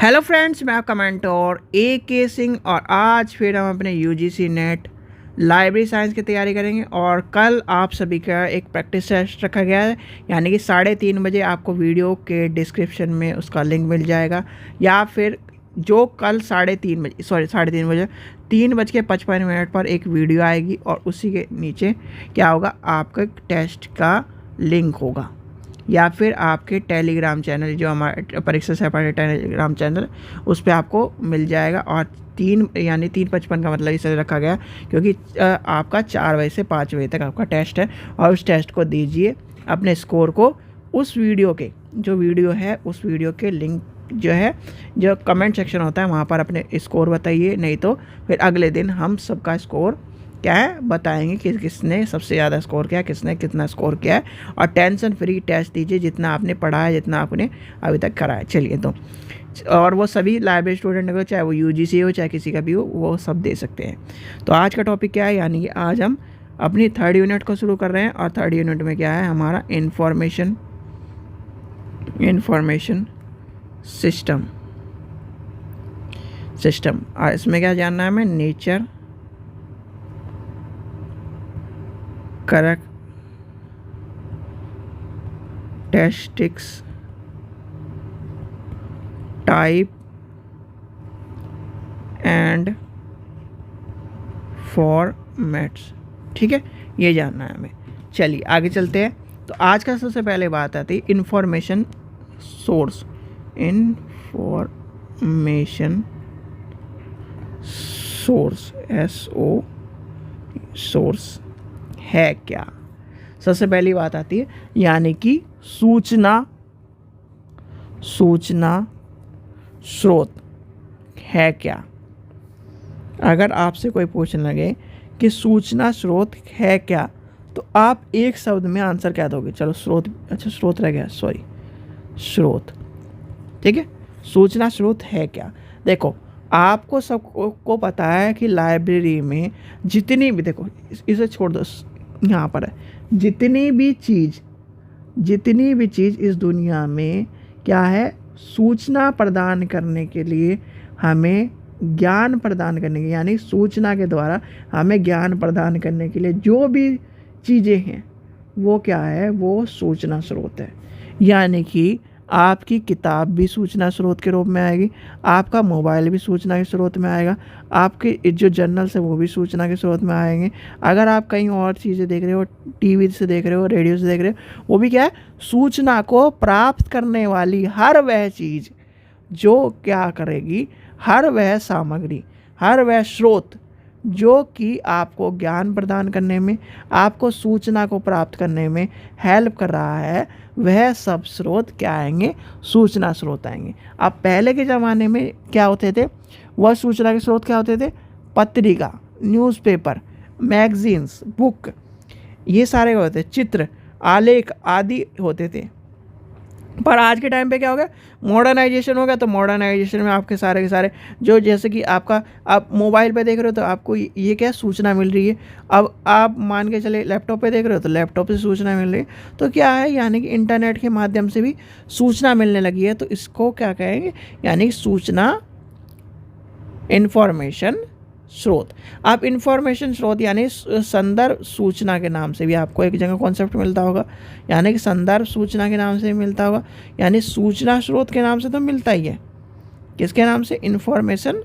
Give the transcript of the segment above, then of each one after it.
Hello friends, मैं आपका mentor AK Singh और आज फिर हम अपने UGC नेट लाइब्रेरी साइंस की तैयारी करेंगे। और कल आप सभी का एक प्रैक्टिस टेस्ट रखा गया है, यानी कि 3:30 बजे आपको वीडियो के डिस्क्रिप्शन में उसका लिंक मिल जाएगा, या फिर जो कल 3:30 बजे 3:55 पर एक वीडियो आएगी और उसी के नीचे क्या होगा, आपका टेस्ट का लिंक होगा, या फिर आपके टेलीग्राम चैनल जो हमारे परीक्षा से पहले टेलीग्राम चैनल उस पर आपको मिल जाएगा। और 3:55 का मतलब इसे रखा गया क्योंकि आपका 4 बजे से 5 बजे तक आपका टेस्ट है, और उस टेस्ट को दीजिए अपने स्कोर को उस वीडियो के जो वीडियो है उस वीडियो के लिंक जो है, जो कमेंट सेक्शन होता है वहाँ पर अपने स्कोर बताइए, नहीं तो फिर अगले दिन हम सबका स्कोर क्या है बताएंगे कि किसने सबसे ज़्यादा स्कोर किया, किसने कितना स्कोर किया है। और टेंशन फ्री टेस्ट दीजिए, जितना आपने पढ़ा है, जितना आपने अभी तक करा है। चलिए, तो और वो सभी लाइब्रेरी स्टूडेंट को, चाहे वो UGC हो चाहे किसी का भी हो, वो सब दे सकते हैं। तो आज का टॉपिक क्या है, यानी कि आज हम अपनी 3rd यूनिट को शुरू कर रहे हैं। और 3rd यूनिट में क्या है हमारा इंफॉर्मेशन सिस्टम। और इसमें क्या जानना है हमें, nature, characteristics, type and formats. ठीक है, ये जानना है हमें। चलिए आगे चलते हैं। तो आज का सबसे पहले बात आती है इंफॉर्मेशन सोर्स। सोर्स है क्या। सबसे पहली बात आती है, यानी कि सूचना स्रोत है क्या। अगर आपसे कोई पूछने लगे कि सूचना स्रोत है क्या, तो आप एक शब्द में आंसर क्या दोगे। चलो स्रोत, अच्छा स्रोत रह गया, सॉरी, स्रोत। ठीक है, सूचना स्रोत है क्या। देखो, आपको सबको पता है कि लाइब्रेरी में जितनी भी, देखो इसे छोड़ दो, यहाँ पर है, जितनी भी चीज़ इस दुनिया में क्या है, सूचना प्रदान करने के लिए, हमें ज्ञान प्रदान करने के, यानी सूचना के द्वारा हमें ज्ञान प्रदान करने के लिए जो भी चीज़ें हैं वो क्या है, वो सूचना स्रोत है। यानी कि आपकी किताब भी सूचना स्रोत के रूप में आएगी, आपका मोबाइल भी सूचना के स्रोत में आएगा, आपके जो जर्नल्स है वो भी सूचना के स्रोत में आएंगे। अगर आप कहीं और चीज़ें देख रहे हो, TV से देख रहे हो, रेडियो से देख रहे हो, वो भी क्या है, सूचना को प्राप्त करने वाली हर वह चीज़ जो क्या करेगी, हर वह सामग्री, हर वह स्रोत जो कि आपको ज्ञान प्रदान करने में, आपको सूचना को प्राप्त करने में हेल्प कर रहा है, वह सब स्रोत क्या आएंगे, सूचना स्रोत आएंगे। अब पहले के ज़माने में क्या होते थे, वह सूचना के स्रोत क्या होते थे, पत्रिका, न्यूज़पेपर, मैगजीन्स, बुक, ये सारे होते थे, चित्र, आलेख आदि होते थे। पर आज के टाइम पे क्या हो गया, मॉडर्नाइजेशन हो गया। तो मॉडर्नाइजेशन में आपके सारे के सारे जो, जैसे कि आपका आप मोबाइल पे देख रहे हो तो आपको ये क्या सूचना मिल रही है। अब आप मान के चले लैपटॉप पे देख रहे हो तो लैपटॉप से सूचना मिल रही है। तो क्या है, यानी कि इंटरनेट के माध्यम से भी सूचना मिलने लगी है। तो इसको क्या कहेंगे, यानी सूचना, इंफॉर्मेशन स्रोत। आप इंफॉर्मेशन स्रोत यानी संदर्भ सूचना के नाम से भी आपको एक जगह कॉन्सेप्ट मिलता होगा, यानी कि संदर्भ सूचना के नाम से भी मिलता होगा, यानी सूचना स्रोत के नाम से तो मिलता ही है। किसके नाम से, इंफॉर्मेशन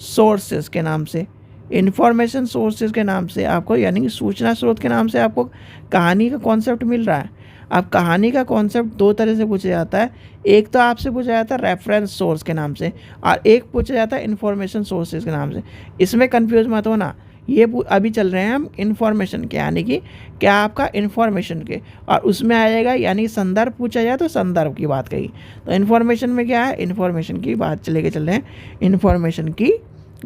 सोर्सेज के नाम से। इंफॉर्मेशन सोर्सेज के नाम से आपको, यानी कि सूचना स्रोत के नाम से आपको कहानी का कॉन्सेप्ट मिल रहा है। अब कहानी का कॉन्सेप्ट 2 तरह से पूछा जाता है। एक तो आपसे पूछा जाता है रेफरेंस सोर्स के नाम से, और एक पूछा जाता है इंफॉर्मेशन सोर्सेज के नाम से। इसमें कंफ्यूज मत होना, ये अभी चल रहे हैं हम इंफॉर्मेशन के, यानी कि क्या आपका इंफॉर्मेशन के, और उसमें आ जाएगा, यानी संदर्भ पूछा जाए तो संदर्भ की बात कही। तो इंफॉर्मेशन में क्या है, इंफॉर्मेशन की बात लेके चल रहे हैं, इंफॉर्मेशन की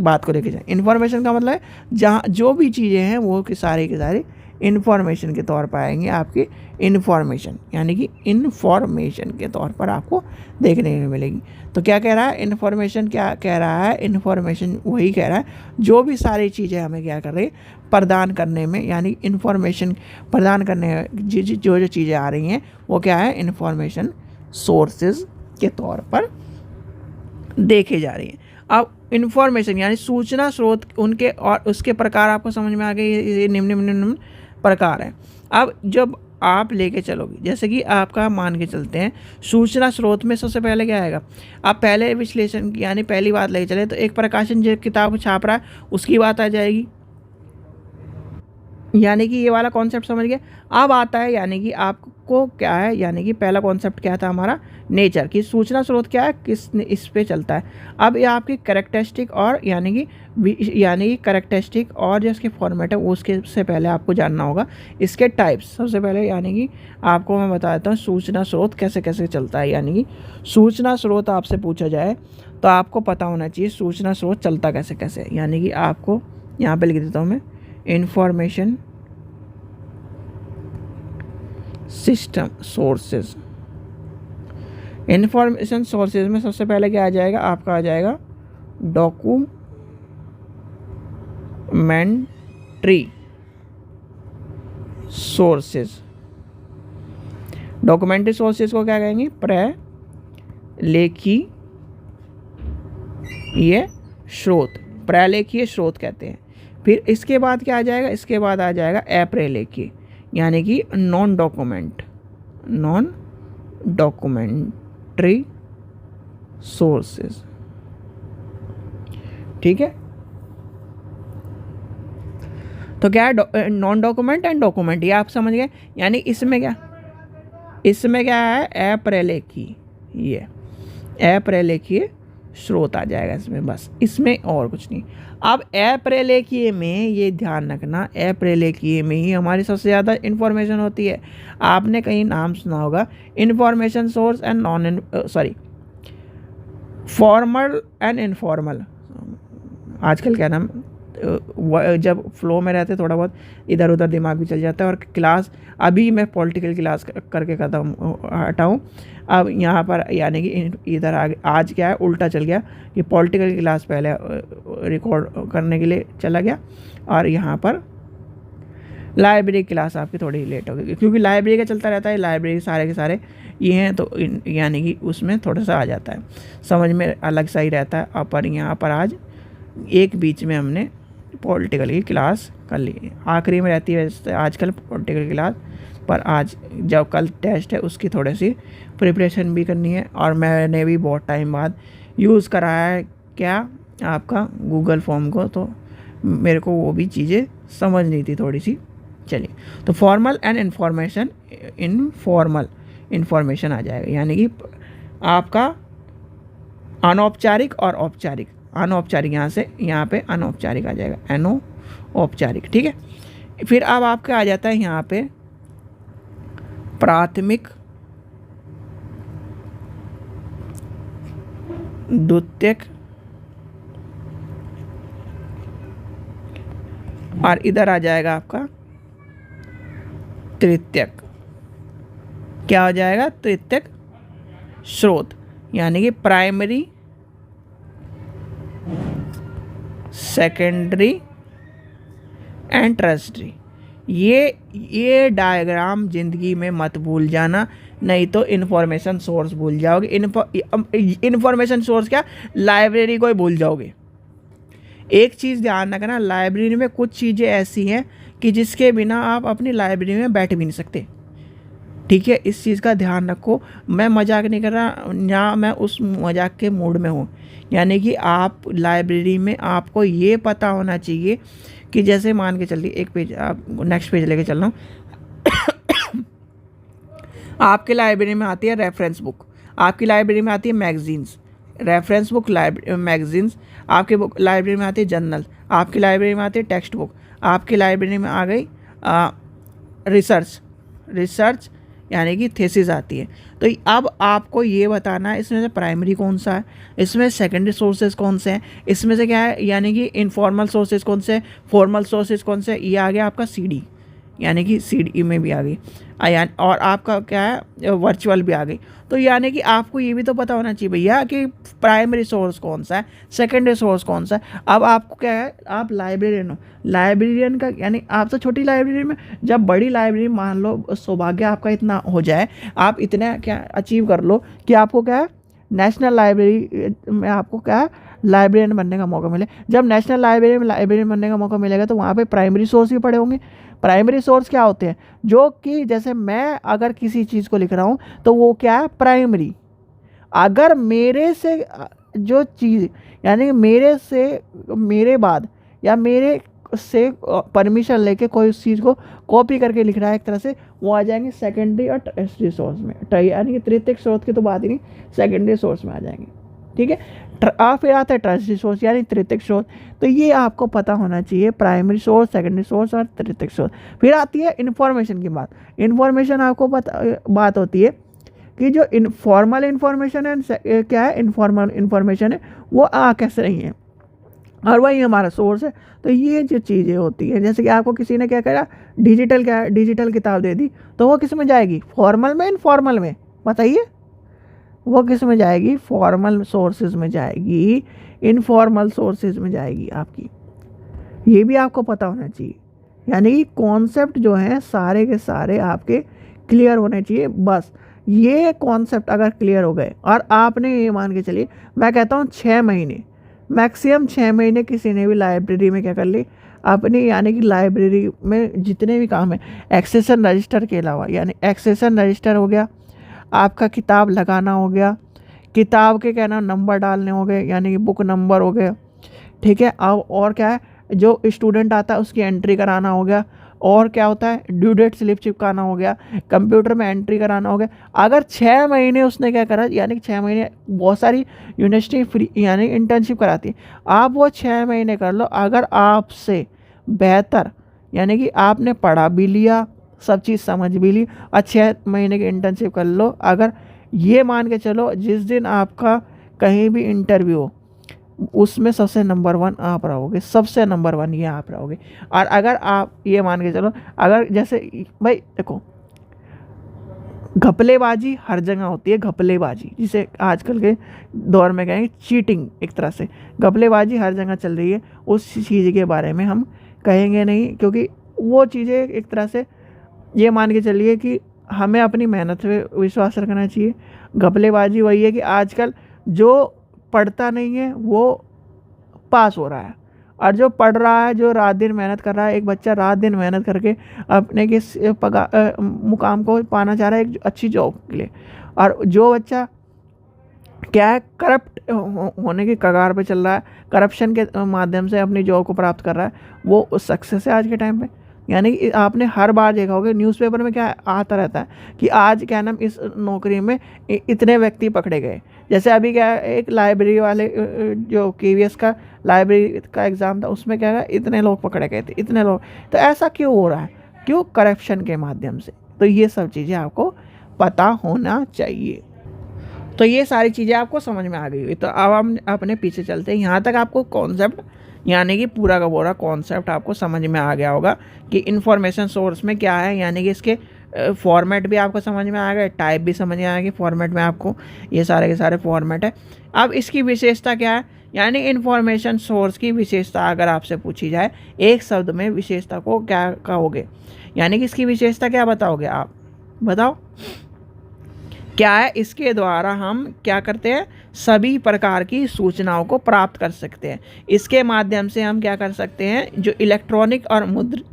बात को लेके जाए। इंफॉर्मेशन का मतलब है जहाँ जो भी चीज़ें हैं वो की सारी इंफॉर्मेशन के तौर पर आएंगे, आपकी इंफॉर्मेशन, यानी कि इंफॉर्मेशन के तौर पर आपको देखने में मिलेगी। तो क्या कह रहा है, इंफॉर्मेशन क्या कह रहा है, इंफॉर्मेशन वही कह रहा है जो भी सारी चीज़ें हमें क्या कर रही है, प्रदान करने में, यानी इंफॉर्मेशन प्रदान करने जो चीज़ें आ रही हैं वो क्या है, इंफॉर्मेशन सोर्सेज के तौर पर देखे जा रही हैं। अब इन्फॉर्मेशन यानी सूचना स्रोत उनके और उसके प्रकार आपको समझ में आ गए, ये निम्न निम्न निम्न प्रकार हैं। अब जब आप लेके चलोगे, जैसे कि आपका मान के चलते हैं सूचना स्रोत में सबसे पहले क्या आएगा, आप पहले विश्लेषण यानी पहली बात लेके चले तो एक प्रकाशन जो किताब छाप रहा है उसकी बात आ जाएगी, यानी कि ये वाला कॉन्सेप्ट समझ गए। अब आता है यानी कि आपको क्या है, यानी कि पहला कॉन्सेप्ट क्या था हमारा, नेचर की सूचना स्रोत क्या है, किस इस पे चलता है। अब ये आपकी कैरेक्टरिस्टिक और यानी कि कैरेक्टरिस्टिक और जो इसके फॉर्मेट है उसके से पहले आपको जानना होगा इसके टाइप्स। सबसे पहले यानी कि आपको मैं बता देता हूँ सूचना स्रोत कैसे कैसे चलता है। यानी कि सूचना स्रोत आपसे पूछा जाए तो आपको पता होना चाहिए सूचना स्रोत चलता कैसे कैसे। यानी कि आपको यहाँ पे लिख देता हूँ मैं, information system sources. Information sources में सबसे पहले क्या आ जाएगा, आपका आ जाएगा डॉक्यूमेंट्री सोर्सेज। डॉक्यूमेंट्री सोर्सेज को क्या कहेंगे, प्रलेखीय स्रोत, प्रलेखीय स्रोत कहते हैं। फिर इसके बाद क्या आ जाएगा, इसके बाद आ जाएगा अप्रलेखीय यानी कि नॉन डॉक्यूमेंट्री सोर्सेज। ठीक है, तो क्या है नॉन डॉक्यूमेंट एंड डॉक्यूमेंट, ये आप समझ गए। यानी इसमें क्या है अप्रलेखीय, ये अप्रलेखीय स्रोत आ जाएगा इसमें, बस इसमें और कुछ नहीं। अब अप्रलेखीय में ये ध्यान रखना, अप्रलेखीय में ही हमारी सबसे ज़्यादा इन्फॉर्मेशन होती है। आपने कहीं नाम सुना होगा information source and formal and informal. आजकल क्या नाम जब फ्लो में रहते थोड़ा बहुत इधर उधर दिमाग भी चल जाता है। और क्लास अभी मैं पॉलिटिकल क्लास करके हटाऊँ, अब यहाँ पर यानी कि इधर आगे आज क्या है उल्टा चल गया कि पॉलिटिकल क्लास पहले रिकॉर्ड करने के लिए चला गया और यहाँ पर लाइब्रेरी क्लास आपकी थोड़ी लेट हो गई, क्योंकि लाइब्रेरी का चलता रहता है, लाइब्रेरी सारे के सारे ये हैं तो यानी कि उसमें थोड़ा सा आ जाता है समझ में, अलग सा ही रहता है। और पर यहाँ पर आज एक बीच में हमने पॉलिटिकल की क्लास कर ली, आखिरी में रहती है वैसे आजकल पॉलिटिकल क्लास, पर आज जब कल टेस्ट है उसकी थोड़ी सी प्रिपरेशन भी करनी है। और मैंने भी बहुत टाइम बाद यूज़ करा है क्या आपका गूगल फॉर्म को, तो मेरे को वो भी चीज़ें समझ नहीं थी थोड़ी सी। चलिए, तो फॉर्मल एंड इन्फॉर्मेशन आ जाएगा, यानी कि आपका अनौपचारिक और औपचारिक। अनौपचारिक यहाँ से यहाँ पे अनौपचारिक आ जाएगा, अनौपचारिक। ठीक है, फिर अब आपका आ जाता है यहाँ पे प्राथमिक, द्वितीयक और इधर आ जाएगा आपका तृतीयक। क्या हो जाएगा, तृतीयक स्रोत, यानी कि प्राइमरी, सेकेंडरी एंड टर्शियरी। ये डायग्राम ज़िंदगी में मत भूल जाना, नहीं तो इन्फॉर्मेशन सोर्स भूल जाओगे। इन्फॉर्मेशन सोर्स क्या, लाइब्रेरी को ही भूल जाओगे। एक चीज़ ध्यान रखना, लाइब्रेरी में कुछ चीज़ें ऐसी हैं कि जिसके बिना आप अपनी लाइब्रेरी में बैठ भी नहीं सकते। ठीक है, इस चीज़ का ध्यान रखो। मैं मजाक नहीं कर रहा, ना मैं उस मजाक के मूड में हूँ। यानी कि आप लाइब्रेरी में आपको ये पता होना चाहिए कि जैसे मान के चलिए एक पेज, आप नेक्स्ट पेज लेके चल रहा हूँ आपके लाइब्रेरी में आती है रेफरेंस बुक, आपकी लाइब्रेरी में आती है मैगजीन्स, रेफरेंस बुक मैगजीन्स, आपके लाइब्रेरी में आती है जर्नल, आपकी लाइब्रेरी में आती है टेक्स्ट बुक, आपकी लाइब्रेरी में आ गई रिसर्च यानी कि थीसिस आती है। तो अब आपको ये बताना है इसमें से प्राइमरी कौन सा है, इसमें सेकेंडरी सोर्सेज कौन से हैं, इसमें से क्या है यानी कि इनफॉर्मल सोर्सेज कौन से, फॉर्मल सोर्सेज कौन से। ये आ गया आपका सीडी, यानी कि सीडी में भी आ गई, और आपका क्या है वर्चुअल भी आ गई। तो यानी कि आपको ये भी तो पता होना चाहिए भैया कि प्राइमरी सोर्स कौन सा है, सेकेंडरी सोर्स कौन सा है। अब आपको क्या है, आप लाइब्रेरियन हो, लाइब्रेरियन का यानी आप तो छोटी लाइब्रेरी में, जब बड़ी लाइब्रेरी मान लो सौभाग्य आपका इतना हो जाए, आप इतना क्या अचीव कर लो कि आपको क्या है नेशनल लाइब्रेरी में आपको क्या है, लाइब्रेरियन बनने का मौका मिले। जब नेशनल लाइब्रेरी में लाइब्रेरियन बनने का मौका मिलेगा तो वहाँ पे प्राइमरी सोर्स भी पढ़े होंगे। प्राइमरी सोर्स क्या होते हैं, जो कि जैसे मैं अगर किसी चीज़ को लिख रहा हूँ तो वो क्या है, प्राइमरी। अगर मेरे से जो चीज़, यानी कि मेरे से, मेरे बाद या मेरे से परमिशन लेके कोई उस चीज़ को कॉपी करके लिख रहा है एक तरह से, वो आ जाएंगे सेकेंडरी और टर्शरी सोर्स में। यानी कि तृतीयक स्रोत की तो बात ही नहीं, सेकेंडरी सोर्स में आ जाएंगे। ठीक है, फिर आता है टर्शरी सोर्स यानी तृतीयक स्रोत। तो ये आपको पता होना चाहिए, प्राइमरी सोर्स, सेकेंडरी सोर्स और तृतीयक स्रोत। फिर आती है इन्फॉर्मेशन की बात। इन्फॉर्मेशन आपको बात होती है कि जो इनफॉर्मल इन्फॉर्मेशन है, क्या है, इनफॉर्मल इन्फॉर्मेशन है, वो कैसे नहीं है, और वही हमारा सोर्स है। तो ये जो चीज़ें होती हैं, जैसे कि आपको किसी ने क्या करा, डिजिटल किताब दे दी, तो वो किस में जाएगी, फॉर्मल में, इनफॉर्मल में, बताइए, वो किस में जाएगी, फॉर्मल सोर्सेज में जाएगी, इनफॉर्मल सोर्सेज में जाएगी आपकी। ये भी आपको पता होना चाहिए। यानी कि कॉन्सेप्ट जो है सारे के सारे आपके क्लियर होने चाहिए। बस ये कॉन्सेप्ट अगर क्लियर हो गए, और आपने ये मान के चलिए, मैं कहता हूँ 6 महीने, मैक्सिमम 6 महीने किसी ने भी लाइब्रेरी में क्या कर ली अपनी, यानी कि लाइब्रेरी में जितने भी काम है एक्सेशन रजिस्टर के अलावा, यानी एक्सेशन रजिस्टर हो गया, आपका किताब लगाना हो गया, किताब के क्या नाम नंबर डालने हो गए, यानी कि बुक नंबर हो गया। ठीक है, अब और क्या है, जो स्टूडेंट आता है उसकी एंट्री कराना हो गया, और क्या होता है, ड्यू डेट स्लिप चिपकाना हो गया, कंप्यूटर में एंट्री कराना हो गया। अगर 6 महीने उसने क्या करा, यानी कि 6 महीने बहुत सारी यूनिवर्सिटी फ्री यानी इंटर्नशिप कराती है, आप वो 6 महीने कर लो। अगर आपसे बेहतर, यानी कि आपने पढ़ा भी लिया, सब चीज़ समझ भी ली, और 6 महीने की इंटर्नशिप कर लो, अगर ये मान के चलो जिस दिन आपका कहीं भी इंटरव्यू हो उसमें सबसे नंबर 1 आप रहोगे, सबसे नंबर 1 ये आप रहोगे। और अगर आप ये मान के चलो, अगर जैसे भाई देखो, घपलेबाजी हर जगह होती है, घपलेबाजी जिसे आजकल के दौर में कहेंगे चीटिंग, एक तरह से घपलेबाजी हर जगह चल रही है। उस चीज़ के बारे में हम कहेंगे नहीं, क्योंकि वो चीज़ें एक तरह से ये मान के चलिए कि हमें अपनी मेहनत पे विश्वास रखना चाहिए। घपलेबाजी वही है कि आजकल जो पढ़ता नहीं है वो पास हो रहा है, और जो पढ़ रहा है, जो रात दिन मेहनत कर रहा है, एक बच्चा रात दिन मेहनत करके अपने किस मुकाम को पाना चाह रहा है, एक अच्छी जॉब के लिए, और जो बच्चा क्या है, करप्ट होने की कगार पे चल रहा है, करप्शन के माध्यम से अपनी जॉब को प्राप्त कर रहा है, वो सक्सेस है आज के टाइम पे। यानी कि आपने हर बार देखा होगा न्यूज़पेपर में क्या आता रहता है कि आज क्या नाम इस नौकरी में इतने व्यक्ति पकड़े गए। जैसे अभी क्या एक लाइब्रेरी वाले जो KVS का लाइब्रेरी का एग्ज़ाम था, उसमें क्या है, इतने लोग पकड़े गए थे, इतने लोग। तो ऐसा क्यों हो रहा है, क्यों, करप्शन के माध्यम से। तो ये सब चीज़ें आपको पता होना चाहिए। तो ये सारी चीज़ें आपको समझ में आ गई हुई। तो अब हम अपने पीछे चलते हैं। यहाँ तक आपको कॉन्सेप्ट, यानी कि पूरा का पूरा कॉन्सेप्ट आपको समझ में आ गया होगा कि इन्फॉर्मेशन सोर्स में क्या है, यानी कि इसके फॉर्मेट भी आपको समझ में आ गए, टाइप भी समझ में आ गई, फॉर्मेट में आपको ये सारे के सारे फॉर्मेट है। अब इसकी विशेषता क्या है, यानी इन्फॉर्मेशन सोर्स की विशेषता अगर आपसे पूछी जाए एक शब्द में, विशेषता को क्या कहोगे, यानी कि इसकी विशेषता क्या बताओगे आप, बताओ क्या है। इसके द्वारा हम क्या करते हैं, सभी प्रकार की सूचनाओं को प्राप्त कर सकते हैं। इसके माध्यम से हम क्या कर सकते हैं, जो इलेक्ट्रॉनिक और मुद्रित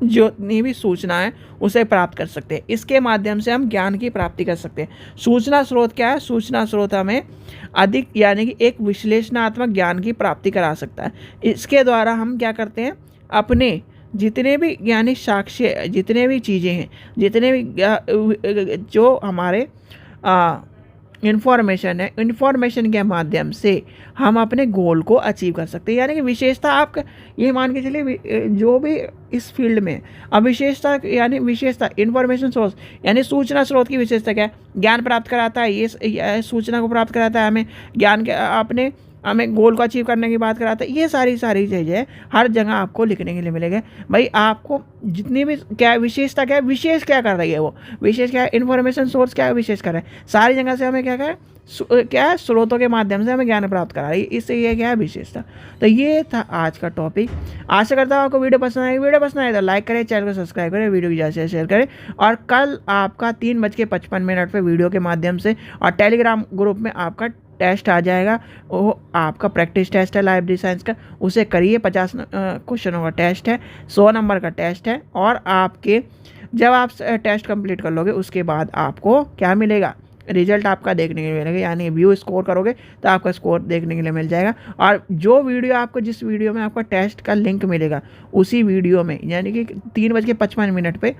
जो भी सूचना है उसे प्राप्त कर सकते हैं। इसके माध्यम से हम ज्ञान की प्राप्ति कर सकते हैं। सूचना स्रोत क्या है, सूचना स्रोत हमें अधिक, यानी कि एक विश्लेषणात्मक ज्ञान की प्राप्ति करा सकता है। इसके द्वारा हम क्या करते हैं, अपने जितने भी यानी साक्ष्य, जितने भी चीज़ें हैं, जितने भी जो हमारे इन्फॉर्मेशन है, इन्फॉर्मेशन के माध्यम से हम अपने गोल को अचीव कर सकते हैं। यानी कि विशेषता आप ये मान के चलिए जो भी इस फील्ड में, अब विशेषता यानी विशेषता इन्फॉर्मेशन सोर्स यानी सूचना स्रोत की विशेषता क्या है, ज्ञान प्राप्त कराता है, ये सूचना को प्राप्त कराता है हमें ज्ञान के, अपने हमें गोल को अचीव करने की बात कराता है। ये सारी चीज़ें हर जगह आपको लिखने के लिए मिलेंगे। भाई आपको जितनी भी क्या विशेषता क्या है, विशेष क्या कर रही है, वो विशेष क्या है, इन्फॉर्मेशन सोर्स क्या है, विशेष कर रहा है, सारी जगह से हमें क्या है स्रोतों के माध्यम से हमें ज्ञान प्राप्त करा रही है, इससे ये क्या है विशेषता। तो ये था आज का टॉपिक। आशा करता हूँ आपको वीडियो पसंद आएगी। वीडियो पसंद आए तो लाइक करें, चैनल को सब्सक्राइब करें, वीडियो की ज़्यादा से शेयर करें। और कल आपका 3:55 पे वीडियो के माध्यम से और टेलीग्राम ग्रुप में आपका टेस्ट आ जाएगा। वो आपका प्रैक्टिस टेस्ट है लाइब्रेरी साइंस का, उसे करिए। 50 क्वेश्चनों का टेस्ट है, 100 नंबर का टेस्ट है। और आपके जब आप टेस्ट कंप्लीट कर लोगे उसके बाद आपको क्या मिलेगा, रिजल्ट आपका देखने के लिए मिलेगा। यानी व्यू स्कोर करोगे तो आपका स्कोर देखने के लिए मिल जाएगा। और जो वीडियो आपको, जिस वीडियो में आपका टेस्ट का लिंक मिलेगा, उसी वीडियो में यानी कि 3:55 पे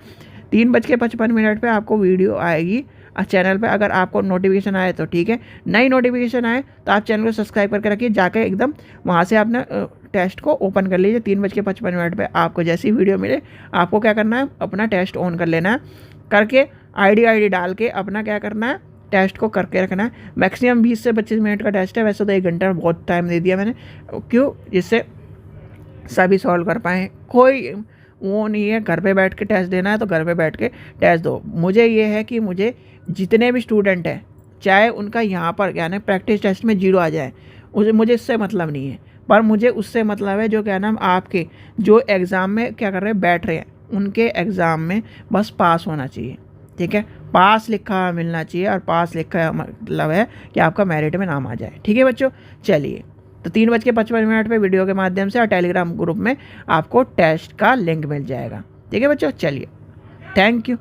3:55 पे आपको वीडियो आएगी चैनल पे। अगर आपको नोटिफिकेशन आए तो ठीक है, नई नोटिफिकेशन आए तो आप चैनल को सब्सक्राइब करके रखिए। जाकर एकदम वहाँ से आपने टेस्ट को ओपन कर लीजिए। 3:55 पे आपको जैसी वीडियो मिले आपको क्या करना है, अपना टेस्ट ऑन कर लेना है। करके आईडी डाल के अपना क्या करना है, टेस्ट को करके रखना है। मैक्सिमम 20 से 25 मिनट का टेस्ट है, वैसे तो 1 घंटा बहुत टाइम दे दिया मैंने, क्यों, जिससे सभी सॉल्व कर पाएँ। कोई वो नहीं है घर पे बैठ के टेस्ट देना है तो घर पे बैठ के टेस्ट दो। मुझे ये है कि मुझे जितने भी स्टूडेंट हैं, चाहे उनका यहाँ पर क्या ना प्रैक्टिस टेस्ट में 0 आ जाए, मुझे इससे मतलब नहीं है। पर मुझे उससे मतलब है जो क्या नाम आपके जो एग्ज़ाम में क्या कर रहे हैं, बैठ रहे हैं, उनके एग्ज़ाम में बस पास होना चाहिए। ठीक है, पास लिखा हुआ मिलना चाहिए। और पास लिखा मतलब है कि आपका मेरिट में नाम आ जाए। ठीक है बच्चों, चलिए तो 3:55 पे वीडियो के माध्यम से और टेलीग्राम ग्रुप में आपको टेस्ट का लिंक मिल जाएगा। ठीक है बच्चों, चलिए, थैंक यू।